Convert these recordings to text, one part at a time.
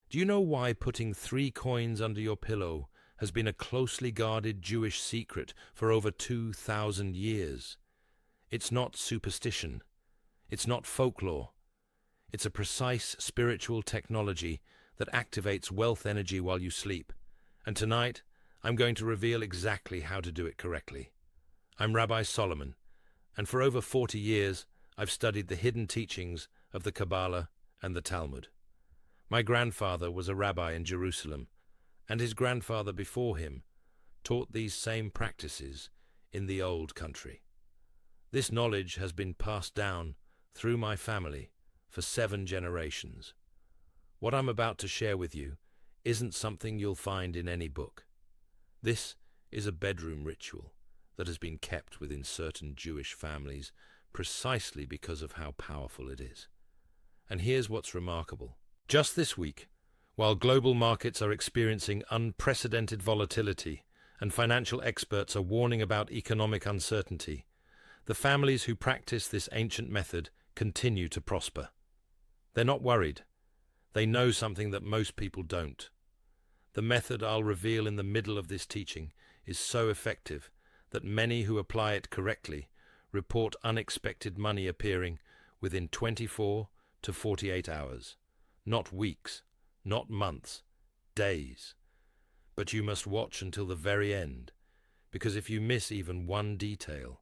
Do you know why putting 3 coins under your pillow has been a closely guarded Jewish secret for over 2,000 years? It's not superstition. It's not folklore. It's a precise spiritual technology that activates wealth energy while you sleep. And tonight, I'm going to reveal exactly how to do it correctly. I'm Rabbi Solomon, and for over 40 years, I've studied the hidden teachings of the Kabbalah and the Talmud. My grandfather was a rabbi in Jerusalem, and his grandfather before him taught these same practices in the old country. This knowledge has been passed down through my family for 7 generations. What I'm about to share with you isn't something you'll find in any book. This is a bedroom ritual that has been kept within certain Jewish families precisely because of how powerful it is. And here's what's remarkable. Just this week, while global markets are experiencing unprecedented volatility and financial experts are warning about economic uncertainty, the families who practice this ancient method continue to prosper. They're not worried. They know something that most people don't. The method I'll reveal in the middle of this teaching is so effective that many who apply it correctly report unexpected money appearing within 24 to 48 hours. Not weeks, not months, days. But you must watch until the very end, because if you miss even one detail,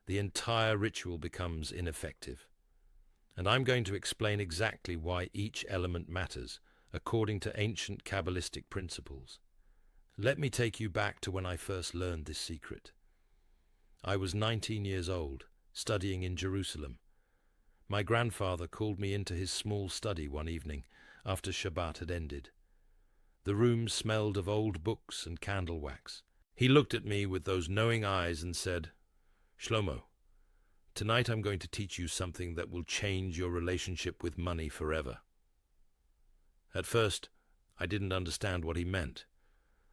the entire ritual becomes ineffective. And I'm going to explain exactly why each element matters according to ancient Kabbalistic principles. Let me take you back to when I first learned this secret. I was 19 years old, studying in Jerusalem. My grandfather called me into his small study one evening after Shabbat had ended. The room smelled of old books and candle wax. He looked at me with those knowing eyes and said, "Shlomo, tonight I'm going to teach you something that will change your relationship with money forever." At first, I didn't understand what he meant.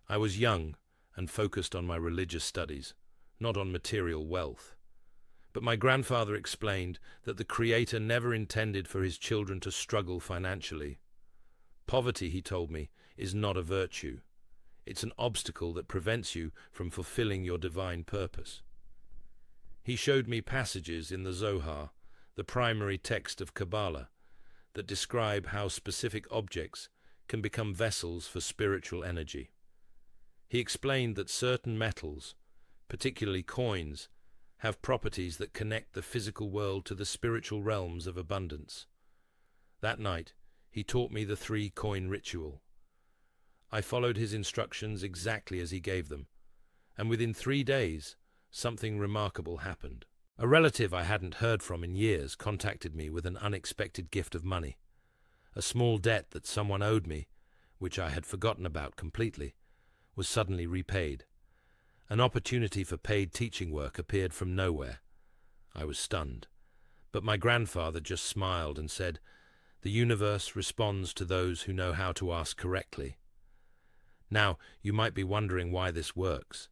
I was young and focused on my religious studies, not on material wealth. But my grandfather explained that the Creator never intended for his children to struggle financially. Poverty, he told me, is not a virtue. It's an obstacle that prevents you from fulfilling your divine purpose. He showed me passages in the Zohar, the primary text of Kabbalah, that describe how specific objects can become vessels for spiritual energy. He explained that certain metals, particularly coins, have properties that connect the physical world to the spiritual realms of abundance. That night, he taught me the 3-coin ritual. I followed his instructions exactly as he gave them, and within 3 days, something remarkable happened. A relative I hadn't heard from in years contacted me with an unexpected gift of money. A small debt that someone owed me, which I had forgotten about completely, was suddenly repaid. An opportunity for paid teaching work appeared from nowhere. I was stunned, but my grandfather just smiled and said, "The universe responds to those who know how to ask correctly." Now, you might be wondering why this works,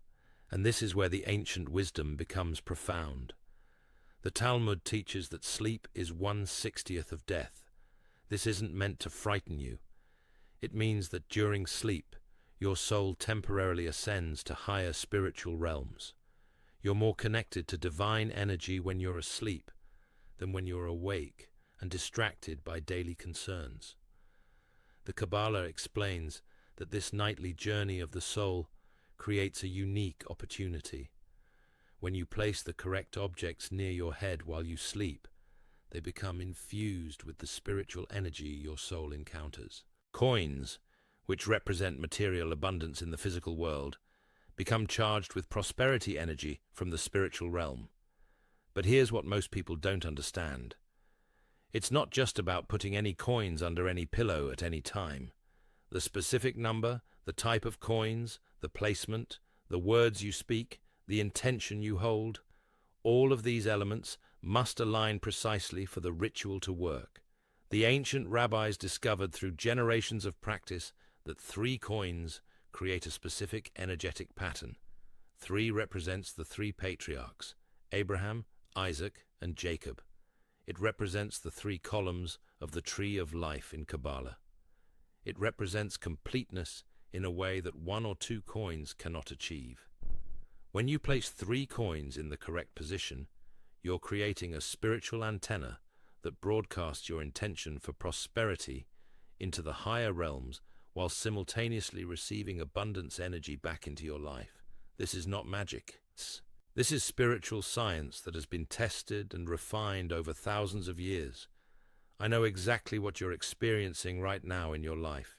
and this is where the ancient wisdom becomes profound. The Talmud teaches that sleep is 1/60th of death. This isn't meant to frighten you. It means that during sleep, your soul temporarily ascends to higher spiritual realms. You're more connected to divine energy when you're asleep than when you're awake and distracted by daily concerns. The Kabbalah explains that this nightly journey of the soul creates a unique opportunity. When you place the correct objects near your head while you sleep, they become infused with the spiritual energy your soul encounters. Coins, which represent material abundance in the physical world, become charged with prosperity energy from the spiritual realm. But here's what most people don't understand. It's not just about putting any coins under any pillow at any time. The specific number, the type of coins, the placement, the words you speak, the intention you hold, all of these elements must align precisely for the ritual to work. The ancient rabbis discovered through generations of practice that 3 coins create a specific energetic pattern. 3 represents the 3 patriarchs, Abraham, Isaac, and Jacob. It represents the 3 columns of the tree of life in Kabbalah. It represents completeness in a way that one or two coins cannot achieve. When you place 3 coins in the correct position, you're creating a spiritual antenna that broadcasts your intention for prosperity into the higher realms while simultaneously receiving abundance energy back into your life. This is not magic. This is spiritual science that has been tested and refined over thousands of years. I know exactly what you're experiencing right now in your life.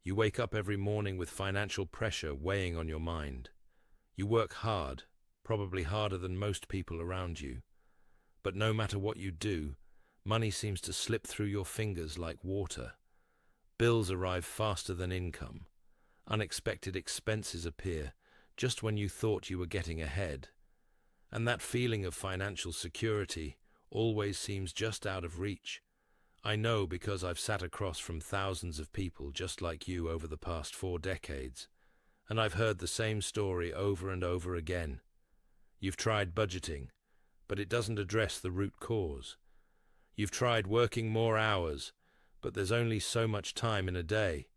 You wake up every morning with financial pressure weighing on your mind. You work hard, probably harder than most people around you. But no matter what you do, money seems to slip through your fingers like water. Bills arrive faster than income. Unexpected expenses appear just when you thought you were getting ahead. And that feeling of financial security always seems just out of reach. I know because I've sat across from thousands of people just like you over the past 4 decades, and I've heard the same story over and over again. You've tried budgeting, but it doesn't address the root cause. You've tried working more hours, but there's only so much time in a day.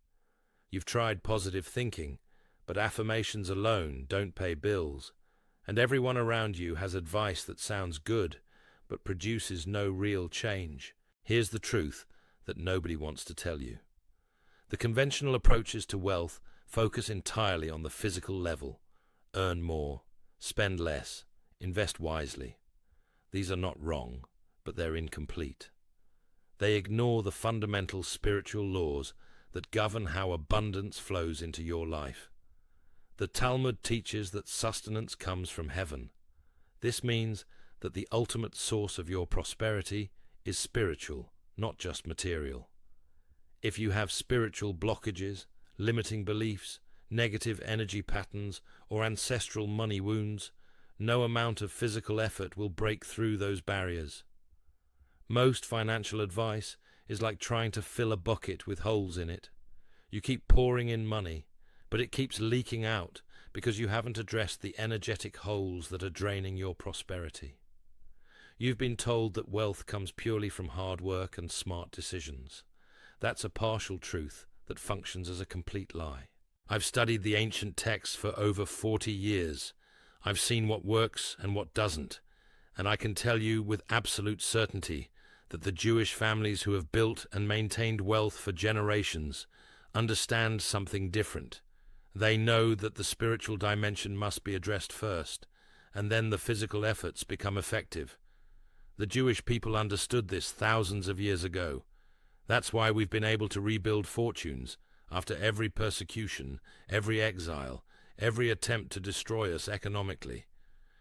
You've tried positive thinking, but affirmations alone don't pay bills. And everyone around you has advice that sounds good, but produces no real change. Here's the truth that nobody wants to tell you. The conventional approaches to wealth focus entirely on the physical level. Earn more, spend less, invest wisely. These are not wrong, but they're incomplete. They ignore the fundamental spiritual laws that govern how abundance flows into your life. The Talmud teaches that sustenance comes from heaven. This means that the ultimate source of your prosperity is spiritual, not just material. If you have spiritual blockages, limiting beliefs, negative energy patterns, or ancestral money wounds, no amount of physical effort will break through those barriers. Most financial advice is like trying to fill a bucket with holes in it. You keep pouring in money, but it keeps leaking out because you haven't addressed the energetic holes that are draining your prosperity. You've been told that wealth comes purely from hard work and smart decisions. That's a partial truth that functions as a complete lie. I've studied the ancient texts for over 40 years. I've seen what works and what doesn't, and I can tell you with absolute certainty that the Jewish families who have built and maintained wealth for generations understand something different. They know that the spiritual dimension must be addressed first, and then the physical efforts become effective. The Jewish people understood this thousands of years ago. That's why we've been able to rebuild fortunes after every persecution, every exile, every attempt to destroy us economically.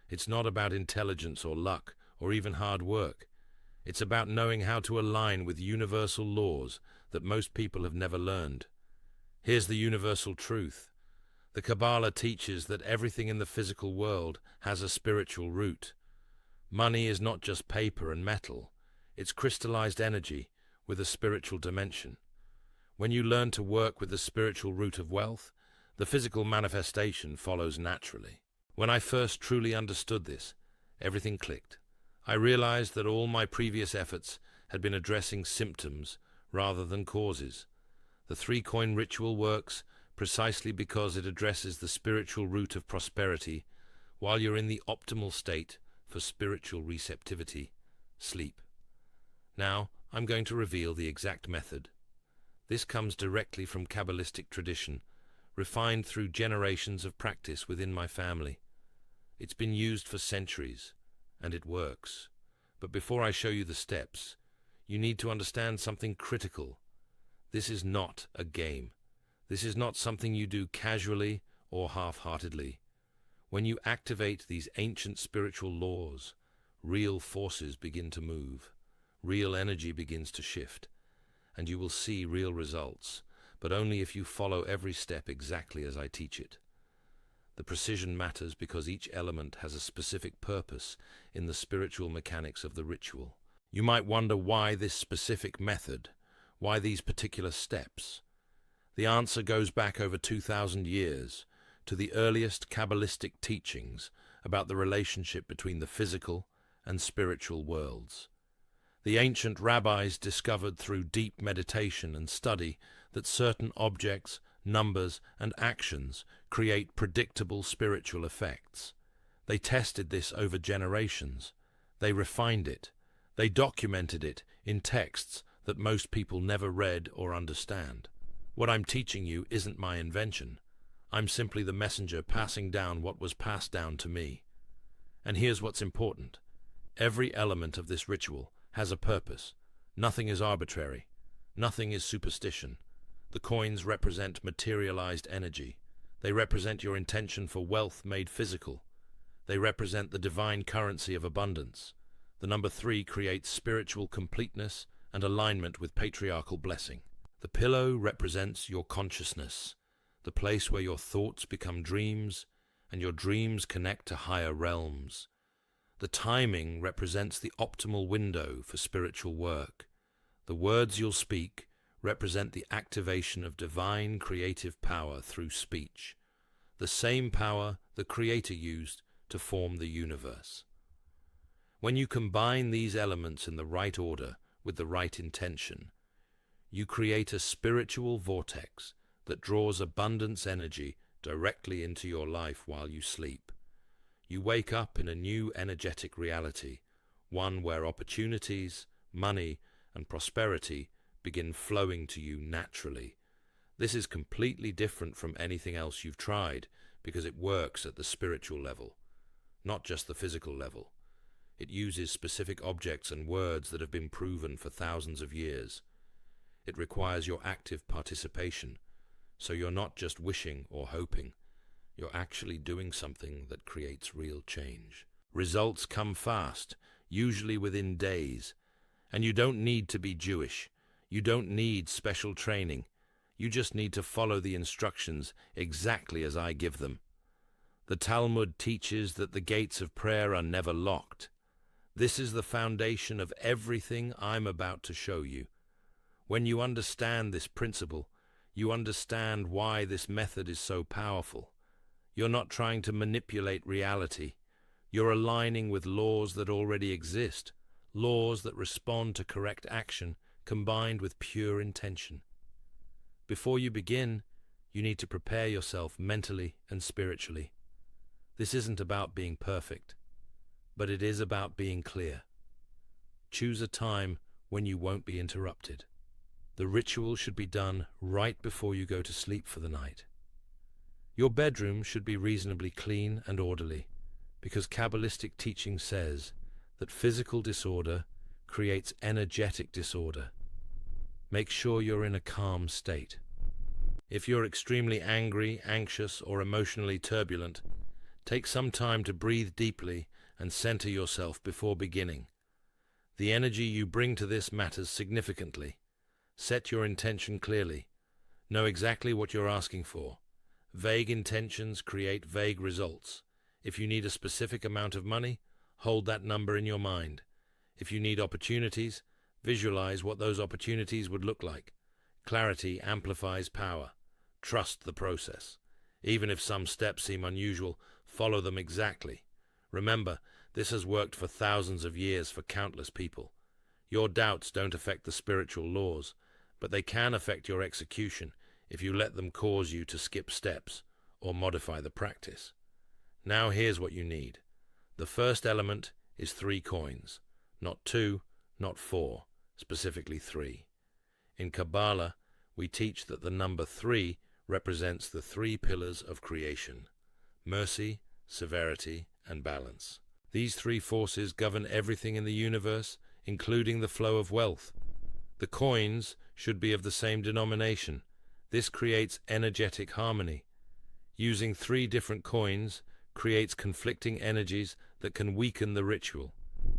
It's not about intelligence or luck or even hard work. It's about knowing how to align with universal laws that most people have never learned. Here's the universal truth. The Kabbalah teaches that everything in the physical world has a spiritual root. Money is not just paper and metal. It's crystallized energy with a spiritual dimension. When you learn to work with the spiritual root of wealth, the physical manifestation follows naturally. When I first truly understood this, everything clicked. I realized that all my previous efforts had been addressing symptoms rather than causes. The 3-coin ritual works precisely because it addresses the spiritual root of prosperity while you're in the optimal state for spiritual receptivity, sleep. Now, I'm going to reveal the exact method. This comes directly from Kabbalistic tradition, refined through generations of practice within my family. It's been used for centuries, and it works. But before I show you the steps, you need to understand something critical. This is not a game. This is not something you do casually or half-heartedly. When you activate these ancient spiritual laws, real forces begin to move, real energy begins to shift, and you will see real results, but only if you follow every step exactly as I teach it. The precision matters because each element has a specific purpose in the spiritual mechanics of the ritual. You might wonder why this specific method, why these particular steps. The answer goes back over 2,000 years to the earliest Kabbalistic teachings about the relationship between the physical and spiritual worlds. The ancient rabbis discovered through deep meditation and study that certain objects, numbers, and actions create predictable spiritual effects. They tested this over generations. They refined it. They documented it in texts that most people never read or understand. What I'm teaching you isn't my invention. I'm simply the messenger passing down what was passed down to me. And here's what's important. Every element of this ritual has a purpose. Nothing is arbitrary. Nothing is superstition. The coins represent materialized energy. They represent your intention for wealth made physical. They represent the divine currency of abundance. The number 3 creates spiritual completeness and alignment with patriarchal blessing. The pillow represents your consciousness, the place where your thoughts become dreams and your dreams connect to higher realms. The timing represents the optimal window for spiritual work. The words you'll speak represent the activation of divine creative power through speech, the same power the Creator used to form the universe. When you combine these elements in the right order with the right intention, you create a spiritual vortex that draws abundance energy directly into your life while you sleep. You wake up in a new energetic reality, one where opportunities, money, and prosperity begin flowing to you naturally. This is completely different from anything else you've tried because it works at the spiritual level, not just the physical level. It uses specific objects and words that have been proven for thousands of years. It requires your active participation, so you're not just wishing or hoping. You're actually doing something that creates real change. Results come fast, usually within days, and you don't need to be Jewish. You don't need special training. You just need to follow the instructions exactly as I give them. The Talmud teaches that the gates of prayer are never locked. This is the foundation of everything I'm about to show you. When you understand this principle, you understand why this method is so powerful. You're not trying to manipulate reality. You're aligning with laws that already exist, laws that respond to correct action combined with pure intention. Before you begin, you need to prepare yourself mentally and spiritually. This isn't about being perfect, but it is about being clear. Choose a time when you won't be interrupted. The ritual should be done right before you go to sleep for the night. Your bedroom should be reasonably clean and orderly, because Kabbalistic teaching says that physical disorder creates energetic disorder. Make sure you're in a calm state. If you're extremely angry, anxious, or emotionally turbulent, take some time to breathe deeply and center yourself before beginning. The energy you bring to this matters significantly. Set your intention clearly. Know exactly what you're asking for. Vague intentions create vague results. If you need a specific amount of money, hold that number in your mind. If you need opportunities, visualize what those opportunities would look like. Clarity amplifies power. Trust the process. Even if some steps seem unusual, follow them exactly. Remember, this has worked for thousands of years for countless people. Your doubts don't affect the spiritual laws, but they can affect your execution if you let them cause you to skip steps or modify the practice. Now here's what you need. The first element is 3 coins, not 2, not 4, specifically 3. In Kabbalah, we teach that the number 3 represents the 3 pillars of creation: mercy, severity, and balance. These 3 forces govern everything in the universe, including the flow of wealth. The coins should be of the same denomination. This creates energetic harmony. Using 3 different coins creates conflicting energies that can weaken the ritual.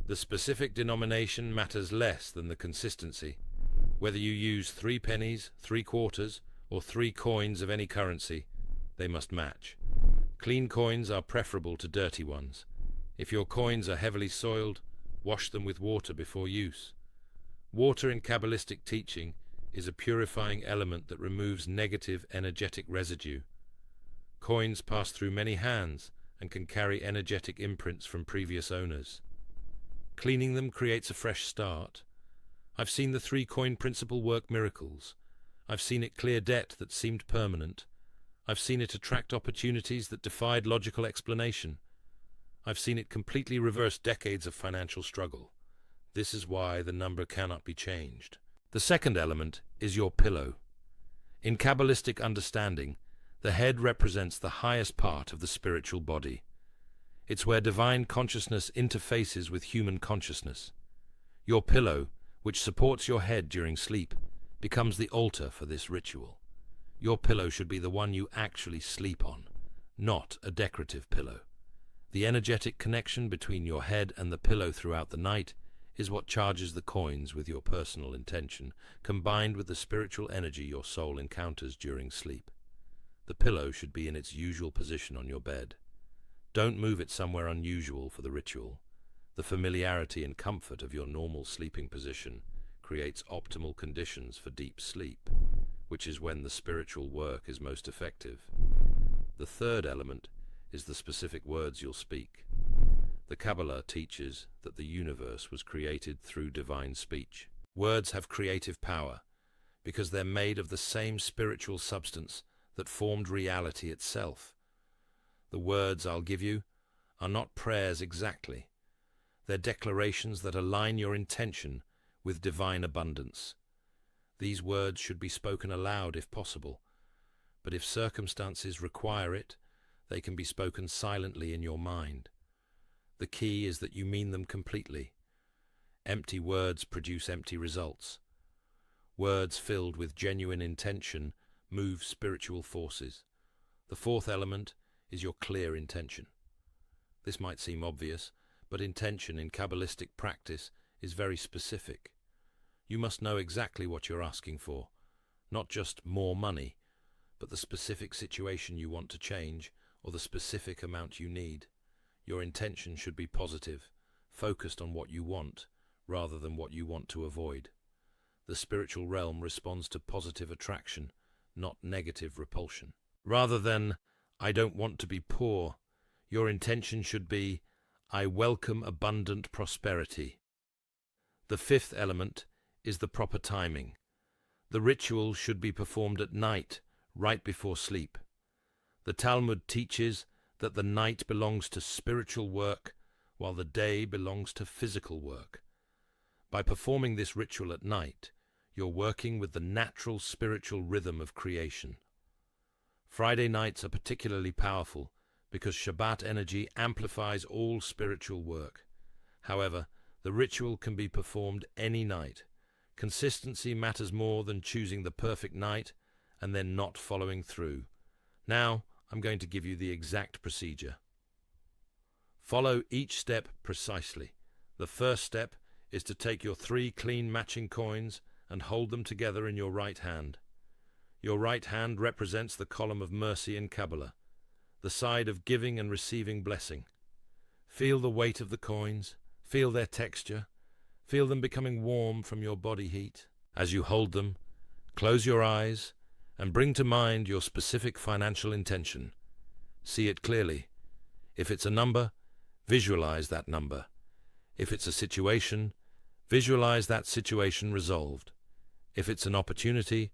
The specific denomination matters less than the consistency. Whether you use 3 pennies, 3 quarters, or 3 coins of any currency, they must match. Clean coins are preferable to dirty ones. If your coins are heavily soiled, wash them with water before use. Water in Kabbalistic teaching is a purifying element that removes negative energetic residue. Coins pass through many hands and can carry energetic imprints from previous owners. Cleaning them creates a fresh start. I've seen the 3-coin principle work miracles. I've seen it clear debt that seemed permanent. I've seen it attract opportunities that defied logical explanation. I've seen it completely reverse decades of financial struggle. This is why the number cannot be changed. The second element is your pillow. In Kabbalistic understanding, the head represents the highest part of the spiritual body. It's where divine consciousness interfaces with human consciousness. Your pillow, which supports your head during sleep, becomes the altar for this ritual. Your pillow should be the one you actually sleep on, not a decorative pillow. The energetic connection between your head and the pillow throughout the night is what charges the coins with your personal intention, combined with the spiritual energy your soul encounters during sleep. The pillow should be in its usual position on your bed. Don't move it somewhere unusual for the ritual. The familiarity and comfort of your normal sleeping position creates optimal conditions for deep sleep, which is when the spiritual work is most effective. The third element is the specific words you'll speak. The Kabbalah teaches that the universe was created through divine speech. Words have creative power because they're made of the same spiritual substance that formed reality itself. The words I'll give you are not prayers exactly. They're declarations that align your intention with divine abundance. These words should be spoken aloud if possible, but if circumstances require it, they can be spoken silently in your mind. The key is that you mean them completely. Empty words produce empty results. Words filled with genuine intention move spiritual forces. The fourth element is your clear intention. This might seem obvious, but intention in Kabbalistic practice is very specific. You must know exactly what you're asking for, not just more money, but the specific situation you want to change or the specific amount you need. Your intention should be positive, focused on what you want, rather than what you want to avoid. The spiritual realm responds to positive attraction, not negative repulsion. Rather than, I don't want to be poor, your intention should be, I welcome abundant prosperity. The fifth element is the proper timing. The ritual should be performed at night, right before sleep. The Talmud teaches that the night belongs to spiritual work, while the day belongs to physical work. By performing this ritual at night, you're working with the natural spiritual rhythm of creation. Friday nights are particularly powerful because Shabbat energy amplifies all spiritual work. However, the ritual can be performed any night. Consistency matters more than choosing the perfect night and then not following through. Now, I'm going to give you the exact procedure. Follow each step precisely. The first step is to take your 3 clean matching coins and hold them together in your right hand. Your right hand represents the column of mercy in Kabbalah, the side of giving and receiving blessing. Feel the weight of the coins, feel their texture, feel them becoming warm from your body heat. As you hold them, close your eyes and bring to mind your specific financial intention. See it clearly. If it's a number, visualize that number. If it's a situation, visualize that situation resolved. If it's an opportunity,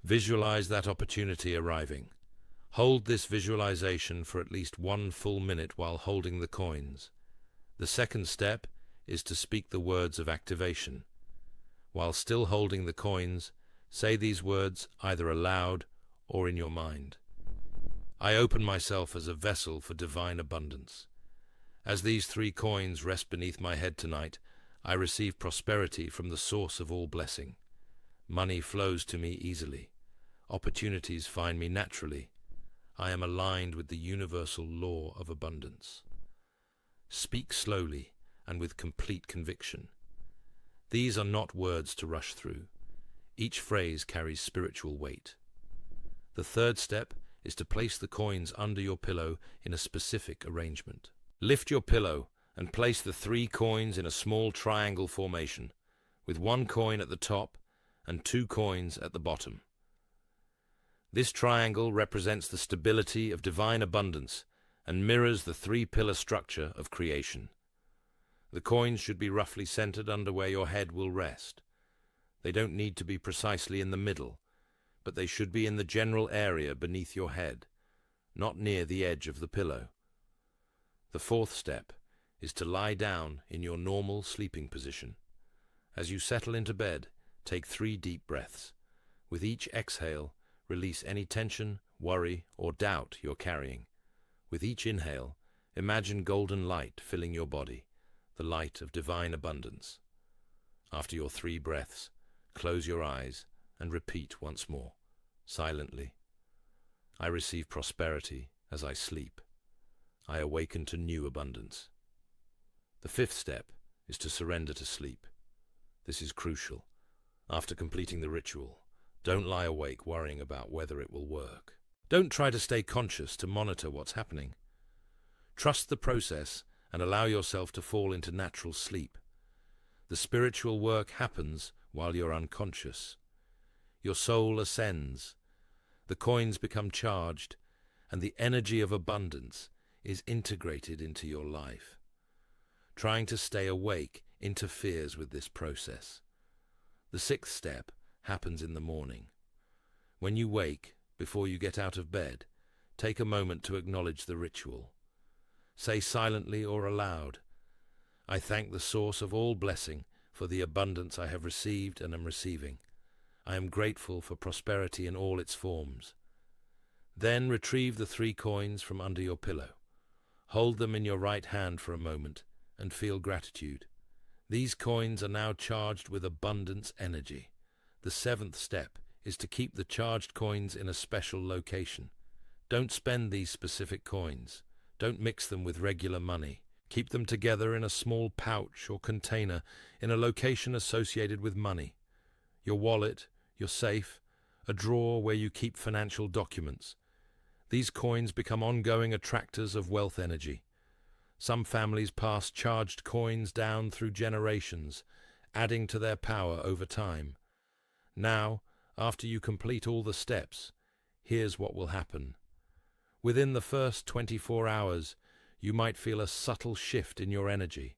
visualize that opportunity arriving. Hold this visualization for at least 1 full minute while holding the coins. The second step is to speak the words of activation. While still holding the coins, say these words either aloud or in your mind. I open myself as a vessel for divine abundance. As these 3 coins rest beneath my head tonight, I receive prosperity from the source of all blessing. Money flows to me easily. Opportunities find me naturally. I am aligned with the universal law of abundance. Speak slowly and with complete conviction. These are not words to rush through. Each phrase carries spiritual weight. The third step is to place the coins under your pillow in a specific arrangement. Lift your pillow and place the 3 coins in a small triangle formation, with 1 coin at the top and 2 coins at the bottom. This triangle represents the stability of divine abundance and mirrors the 3-pillar structure of creation. The coins should be roughly centered under where your head will rest. They don't need to be precisely in the middle, but they should be in the general area beneath your head, not near the edge of the pillow. The fourth step is to lie down in your normal sleeping position. As you settle into bed, take 3 deep breaths. With each exhale, release any tension, worry, or doubt you're carrying. With each inhale, imagine golden light filling your body, the light of divine abundance. After your 3 breaths, close your eyes and repeat once more, silently. I receive prosperity as I sleep. I awaken to new abundance. The 5th step is to surrender to sleep. This is crucial. After completing the ritual, don't lie awake worrying about whether it will work. Don't try to stay conscious to monitor what's happening. Trust the process and allow yourself to fall into natural sleep. The spiritual work happens while you're unconscious. Your soul ascends, the coins become charged, and the energy of abundance is integrated into your life. Trying to stay awake interferes with this process. The 6th step happens in the morning. When you wake, before you get out of bed, take a moment to acknowledge the ritual. Say silently or aloud, I thank the source of all blessing for the abundance I have received and am receiving. I am grateful for prosperity in all its forms. Then retrieve the 3 coins from under your pillow. Hold them in your right hand for a moment and feel gratitude. These coins are now charged with abundance energy. The 7th step is to keep the charged coins in a special location. Don't spend these specific coins. Don't mix them with regular money. Keep them together in a small pouch or container in a location associated with money. Your wallet, your safe, a drawer where you keep financial documents. These coins become ongoing attractors of wealth energy. Some families pass charged coins down through generations, adding to their power over time. Now, after you complete all the steps, here's what will happen. Within the first 24 hours, you might feel a subtle shift in your energy.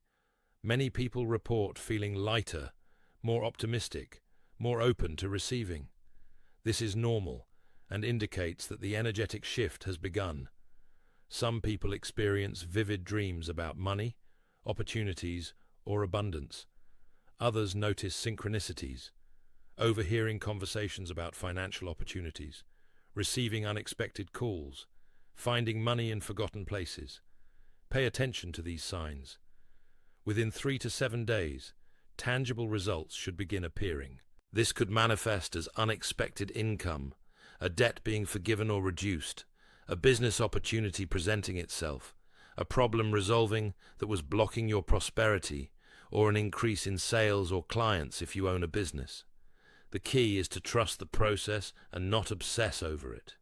Many people report feeling lighter, more optimistic, more open to receiving. This is normal and indicates that the energetic shift has begun. Some people experience vivid dreams about money, opportunities, or abundance. Others notice synchronicities, overhearing conversations about financial opportunities, receiving unexpected calls, finding money in forgotten places. Pay attention to these signs. Within 3 to 7 days, tangible results should begin appearing. This could manifest as unexpected income, a debt being forgiven or reduced, a business opportunity presenting itself, a problem resolving that was blocking your prosperity, or an increase in sales or clients if you own a business. The key is to trust the process and not obsess over it.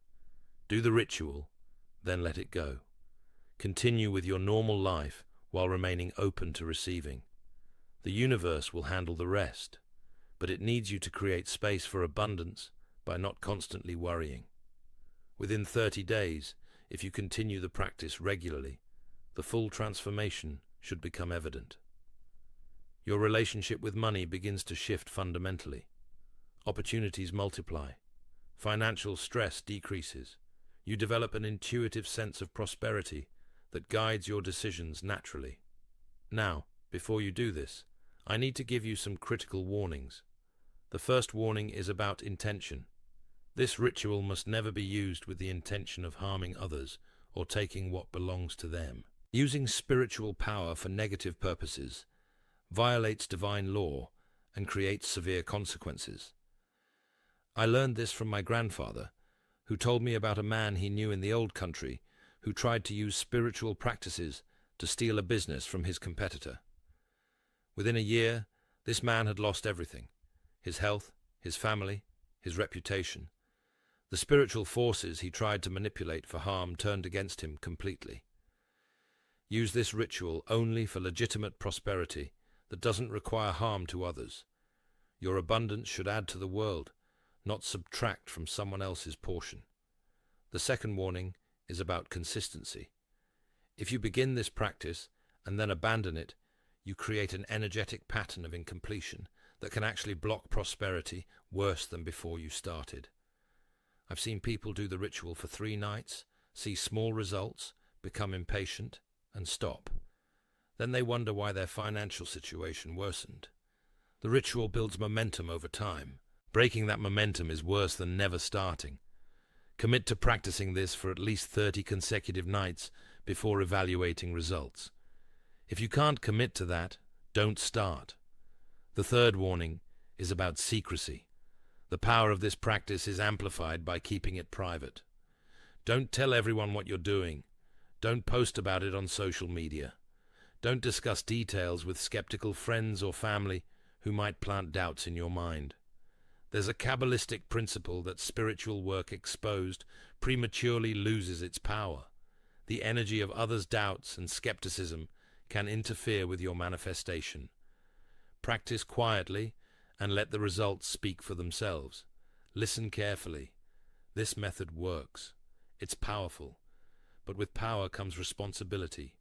Do the ritual, then let it go. Continue with your normal life while remaining open to receiving. The universe will handle the rest, but it needs you to create space for abundance by not constantly worrying. Within 30 days, if you continue the practice regularly, the full transformation should become evident. Your relationship with money begins to shift fundamentally. Opportunities multiply. Financial stress decreases. You develop an intuitive sense of prosperity that guides your decisions naturally. Now, before you do this, I need to give you some critical warnings. The first warning is about intention. This ritual must never be used with the intention of harming others or taking what belongs to them. Using spiritual power for negative purposes violates divine law and creates severe consequences. I learned this from my grandfather, who told me about a man he knew in the old country who tried to use spiritual practices to steal a business from his competitor. Within a year, this man had lost everything: his health, his family, his reputation. The spiritual forces he tried to manipulate for harm turned against him completely. Use this ritual only for legitimate prosperity that doesn't require harm to others. Your abundance should add to the world, not subtract from someone else's portion. The second warning is about consistency. If you begin this practice and then abandon it, you create an energetic pattern of incompletion that can actually block prosperity worse than before you started. I've seen people do the ritual for 3 nights, see small results, become impatient, and stop. Then they wonder why their financial situation worsened. The ritual builds momentum over time. Breaking that momentum is worse than never starting. Commit to practicing this for at least 30 consecutive nights before evaluating results. If you can't commit to that, don't start. The third warning is about secrecy. The power of this practice is amplified by keeping it private. Don't tell everyone what you're doing. Don't post about it on social media. Don't discuss details with skeptical friends or family who might plant doubts in your mind. There's a Kabbalistic principle that spiritual work exposed prematurely loses its power. The energy of others' doubts and skepticism can interfere with your manifestation. Practice quietly and let the results speak for themselves. Listen carefully. This method works. It's powerful. But with power comes responsibility.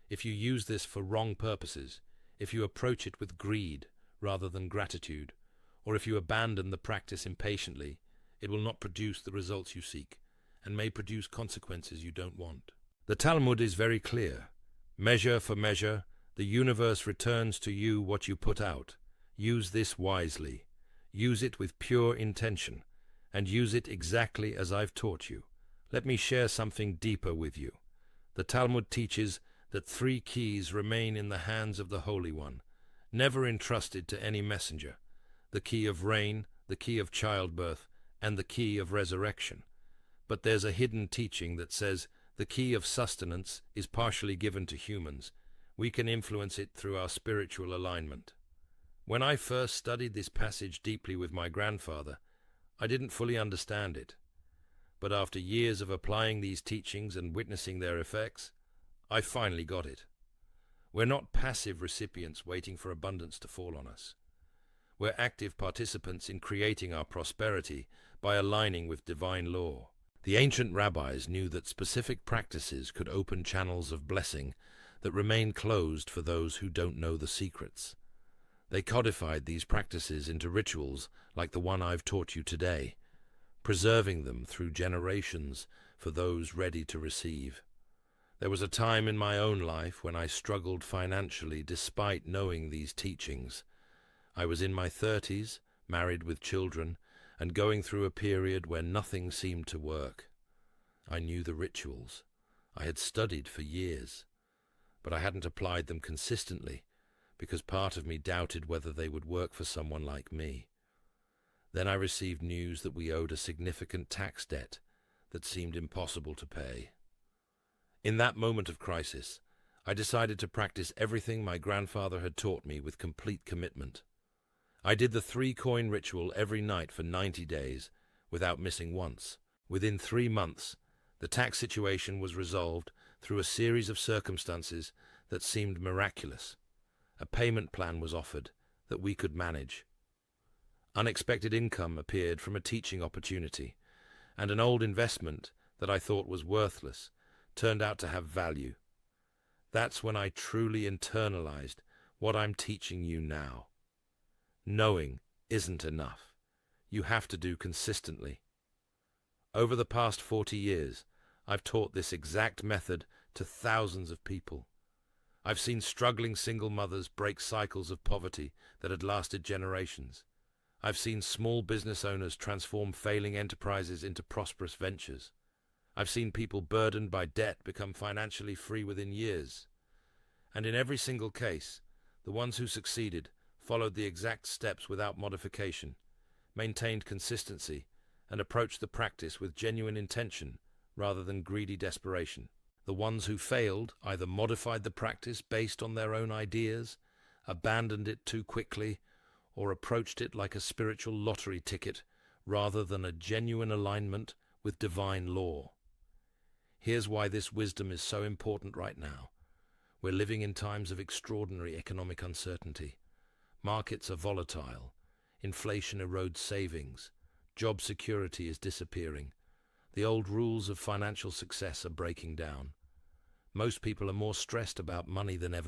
If you use this for wrong purposes, if you approach it with greed rather than gratitude, or if you abandon the practice impatiently, it will not produce the results you seek, and may produce consequences you don't want. The Talmud is very clear. Measure for measure, the universe returns to you what you put out. Use this wisely. Use it with pure intention, and use it exactly as I've taught you. Let me share something deeper with you. The Talmud teaches that 3 keys remain in the hands of the Holy One, never entrusted to any messenger: the key of rain, the key of childbirth, and the key of resurrection. But there's a hidden teaching that says the key of sustenance is partially given to humans. We can influence it through our spiritual alignment. When I first studied this passage deeply with my grandfather, I didn't fully understand it. But after years of applying these teachings and witnessing their effects, I finally got it. We're not passive recipients waiting for abundance to fall on us. We're active participants in creating our prosperity by aligning with divine law. The ancient rabbis knew that specific practices could open channels of blessing that remain closed for those who don't know the secrets. They codified these practices into rituals like the one I've taught you today, preserving them through generations for those ready to receive. There was a time in my own life when I struggled financially despite knowing these teachings. I was in my 30s, married with children, and going through a period where nothing seemed to work. I knew the rituals. I had studied for years, but I hadn't applied them consistently because part of me doubted whether they would work for someone like me. Then I received news that we owed a significant tax debt that seemed impossible to pay. In that moment of crisis, I decided to practice everything my grandfather had taught me with complete commitment. I did the 3-coin ritual every night for 90 days, without missing once. Within 3 months, the tax situation was resolved through a series of circumstances that seemed miraculous. A payment plan was offered that we could manage. Unexpected income appeared from a teaching opportunity, and an old investment that I thought was worthless turned out to have value. That's when I truly internalized what I'm teaching you now. Knowing isn't enough. You have to do consistently. Over the past 40 years, I've taught this exact method to thousands of people. I've seen struggling single mothers break cycles of poverty that had lasted generations. I've seen small business owners transform failing enterprises into prosperous ventures. I've seen people burdened by debt become financially free within years. And in every single case, the ones who succeeded followed the exact steps without modification, maintained consistency, and approached the practice with genuine intention rather than greedy desperation. The ones who failed either modified the practice based on their own ideas, abandoned it too quickly, or approached it like a spiritual lottery ticket rather than a genuine alignment with divine law. Here's why this wisdom is so important right now. We're living in times of extraordinary economic uncertainty. Markets are volatile. Inflation erodes savings. Job security is disappearing. The old rules of financial success are breaking down. Most people are more stressed about money than ever